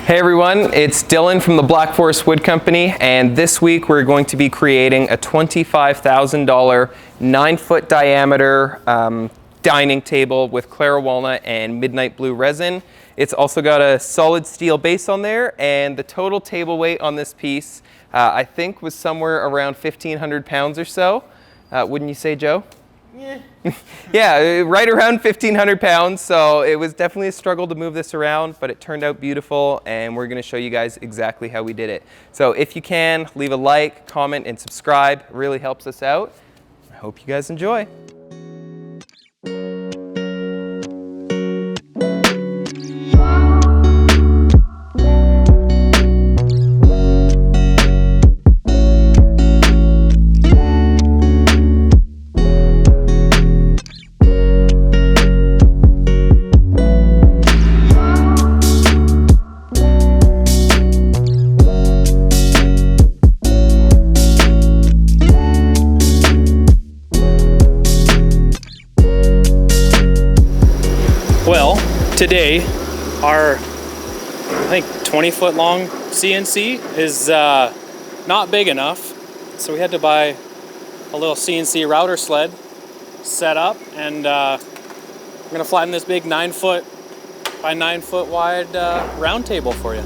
Hey everyone, it's Dylan from the Black Forest Wood Company, and this week we're going to be creating a $25,000 9-foot diameter dining table with Clara Walnut and Midnight Blue resin. It's also got a solid steel base on there, and the total table weight on this piece I think was somewhere around 1,500 pounds or so. Wouldn't you say, Joe? Yeah. Yeah, right around 1,500 pounds, so it was definitely a struggle to move this around, but it turned out beautiful, and we're going to show you guys exactly how we did it. So if you can, leave a like, comment, and subscribe. It really helps us out. I hope you guys enjoy. Today, our, I think, 20-foot long CNC is not big enough, so we had to buy a little CNC router sled set up, and I'm going to flatten this big 9-foot by 9-foot wide round table for you.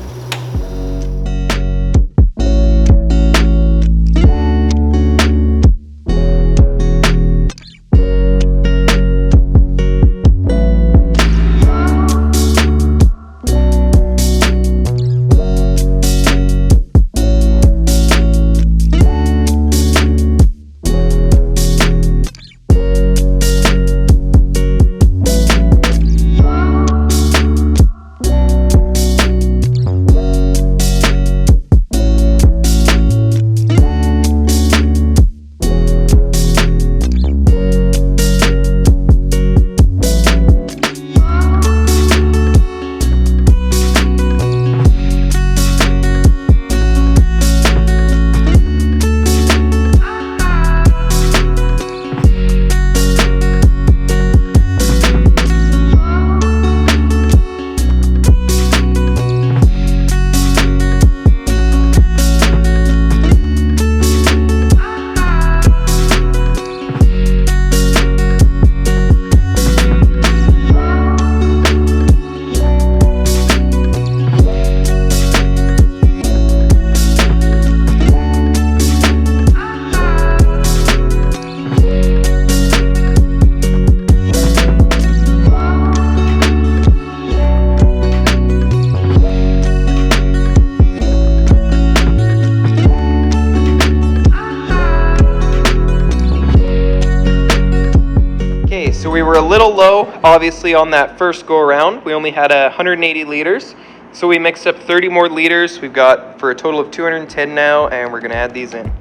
So we were a little low, obviously, on that first go around. We only had 180 liters. So we mixed up 30 more liters. We've got for a total of 210 now, and we're gonna add these in.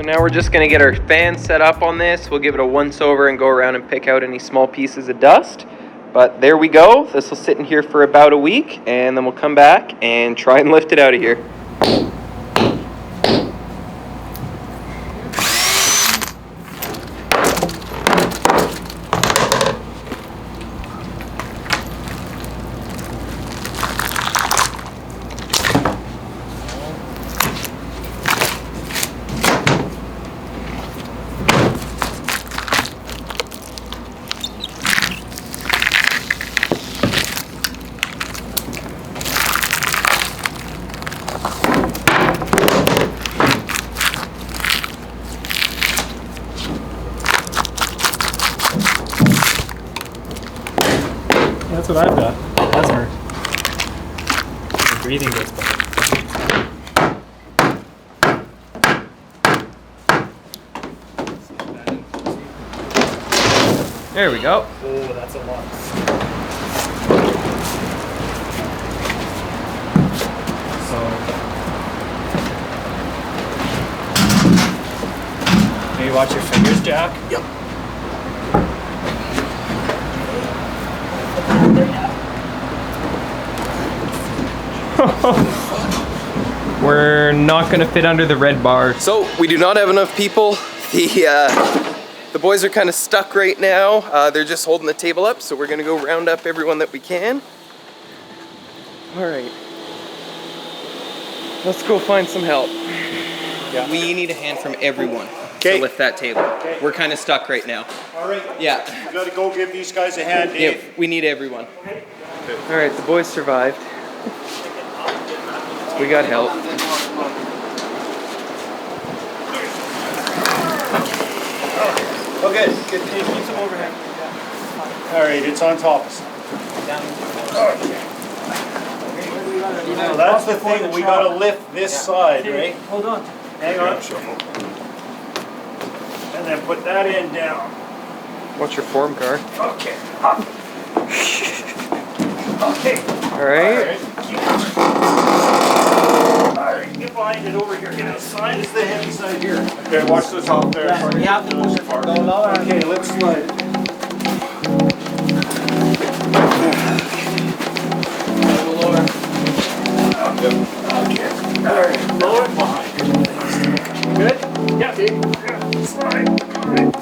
Now we're just going to get our fan set up on this. We'll give it a once over and go around and pick out any small pieces of dust. But there we go. This will sit in here for about a week, and then we'll come back and try and lift it out of here. That's what I've got. Asthma. The breathing gets better. There we go. Oh, that's a lot. So Okay, watch your fingers, Jack. Yep. We're not gonna fit under the red bar. So we do not have enough people. The boys are kind of stuck right now. They're just holding the table up, so we're gonna go round up everyone that we can. All right. Let's go find some help. Yeah. We need a hand from everyone Okay. to lift that table. Okay. We're kind of stuck right now. All right. Yeah. You gotta go give these guys a hand, Yeah, Dave. we need everyone. All right, the boys survived. We got help. Okay, good. Keep some overhead. All right, it's on top of us. So that's the thing, we gotta lift this side, right? Hold on. Hang on. And then put that end down. What's your form card? Okay. Up. Okay. All right. Alright, get behind it over here. Get outside is the heavy side here. Okay, watch the top there. You have to push it far. Go lower. Okay, let's slide. Go lower. Okay. Alright, lower and behind. Good? Yeah. Yeah. Slide. Alright.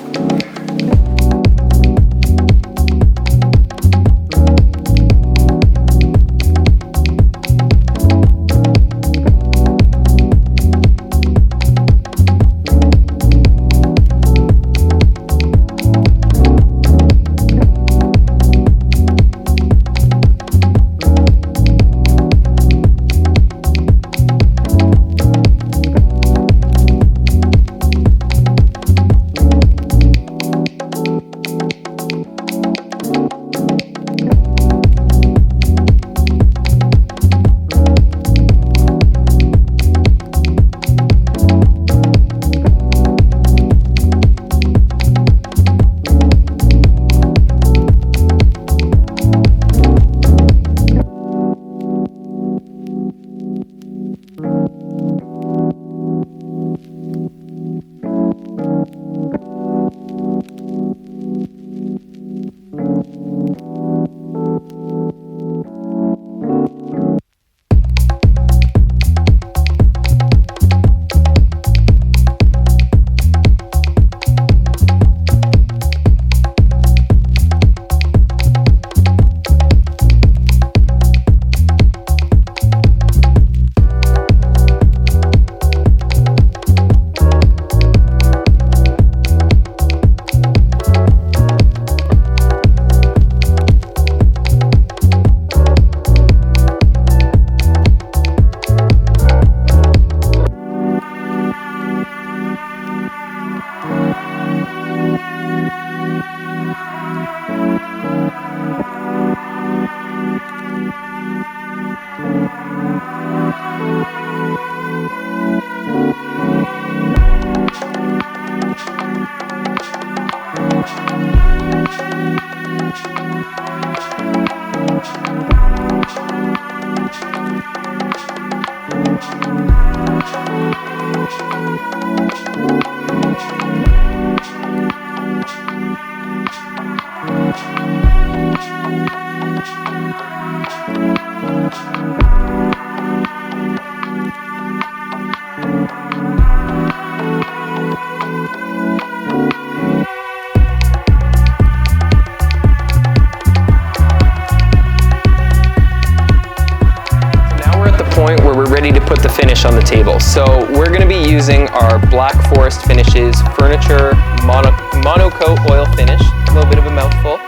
ready to put the finish on the table. So we're going to be using our Black Forest Finishes Furniture Monocoat Oil Finish. A little bit of a mouthful.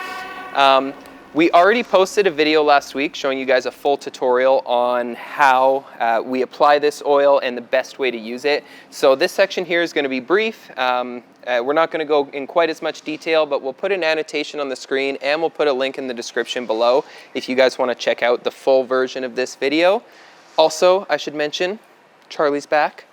We already posted a video last week showing you guys a full tutorial on how we apply this oil and the best way to use it. So this section here is going to be brief. We're not going to go in quite as much detail, but we'll put an annotation on the screen and we'll put a link in the description below if you guys want to check out the full version of this video. Also, I should mention, Charlie's back.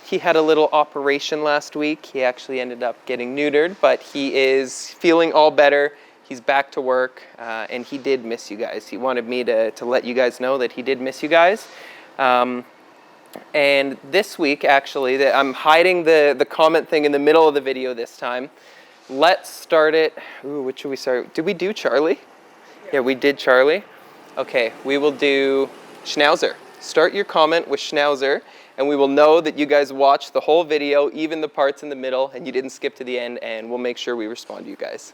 He had a little operation last week. He actually ended up getting neutered, but he is feeling all better. He's back to work, and he did miss you guys. He wanted me to let you guys know that he did miss you guys. And this week, actually, I'm hiding the comment thing in the middle of the video this time. Let's start it. Ooh, what should we start? Did we do Charlie? Yeah, we did Charlie. Okay, we will do Schnauzer. Start your comment with Schnauzer, and we will know that you guys watched the whole video, even the parts in the middle, and you didn't skip to the end, and we'll make sure we respond to you guys.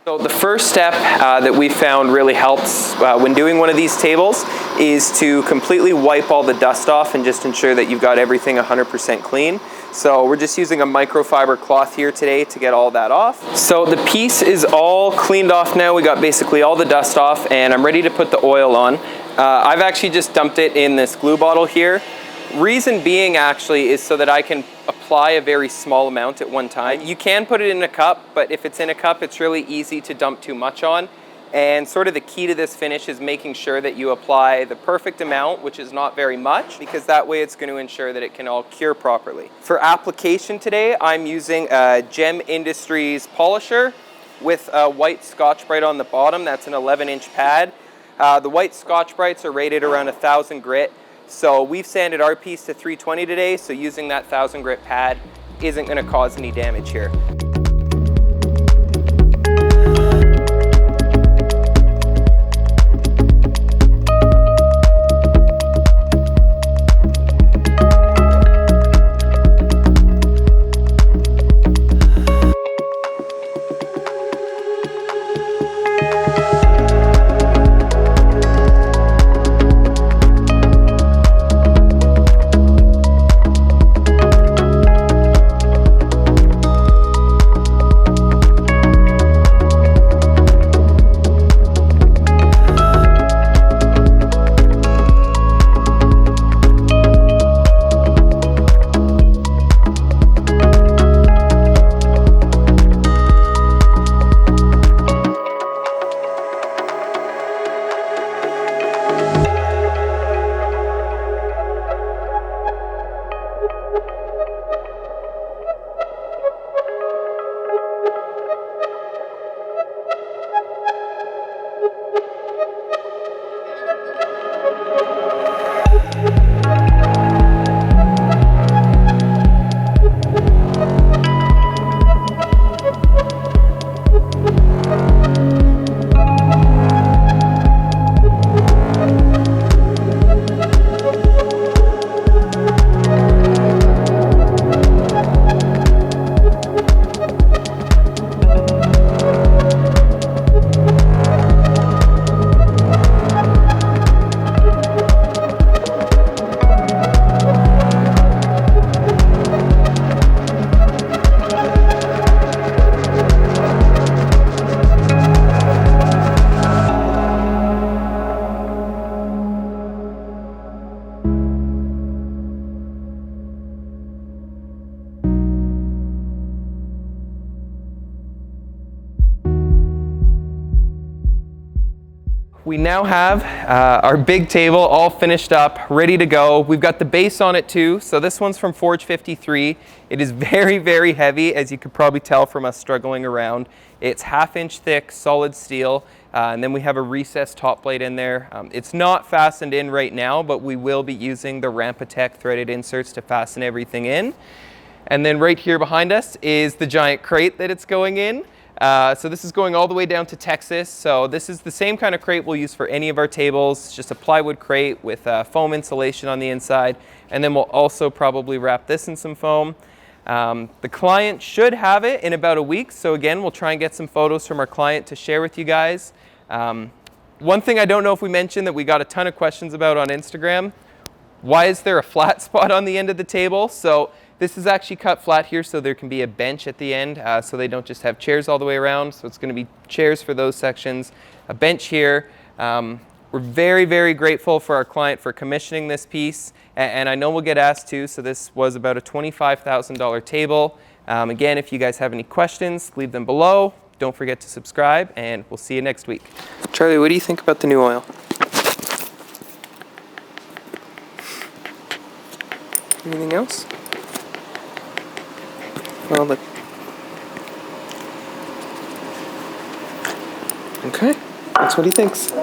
So the first step that we found really helps when doing one of these tables is to completely wipe all the dust off and just ensure that you've got everything 100% clean. So we're just using a microfiber cloth here today to get all that off. So the piece is all cleaned off now. We got basically all the dust off, and I'm ready to put the oil on. I've actually just dumped it in this glue bottle here. Reason being actually is so that I can apply a very small amount at one time. You can put it in a cup, but if it's in a cup, it's really easy to dump too much on. And sort of the key to this finish is making sure that you apply the perfect amount, which is not very much, because that way it's going to ensure that it can all cure properly. For application today, I'm using a Gem Industries polisher with a white Scotch-Brite on the bottom. That's an 11-inch pad. The white Scotch-Brites are rated around 1,000 grit. So we've sanded our piece to 320 today, so using that 1,000 grit pad isn't going to cause any damage here. We now have our big table all finished up, ready to go. We've got the base on it too. So this one's from Forge 53. It is very, very heavy, as you could probably tell from us struggling around. It's 1/2 inch thick, solid steel. And then we have a recessed top plate in there. It's not fastened in right now, but we will be using the Rampatech threaded inserts to fasten everything in. And then right here behind us is the giant crate that it's going in. So this is going all the way down to Texas. So this is the same kind of crate we'll use for any of our tables. It's just a plywood crate with foam insulation on the inside. And then we'll also probably wrap this in some foam. The client should have it in about a week. So again, we'll try and get some photos from our client to share with you guys. One thing I don't know if we mentioned that we got a ton of questions about on Instagram. Why is there a flat spot on the end of the table? So this is actually cut flat here so there can be a bench at the end, so they don't just have chairs all the way around. So it's going to be chairs for those sections, a bench here. We're very, very grateful for our client for commissioning this piece, and I know we'll get asked too, so this was about a $25,000 table. Again, if you guys have any questions, leave them below. Don't forget to subscribe, and we'll see you next week. Charlie, what do you think about the new oil? Anything else? Well, look. Okay, that's what he thinks.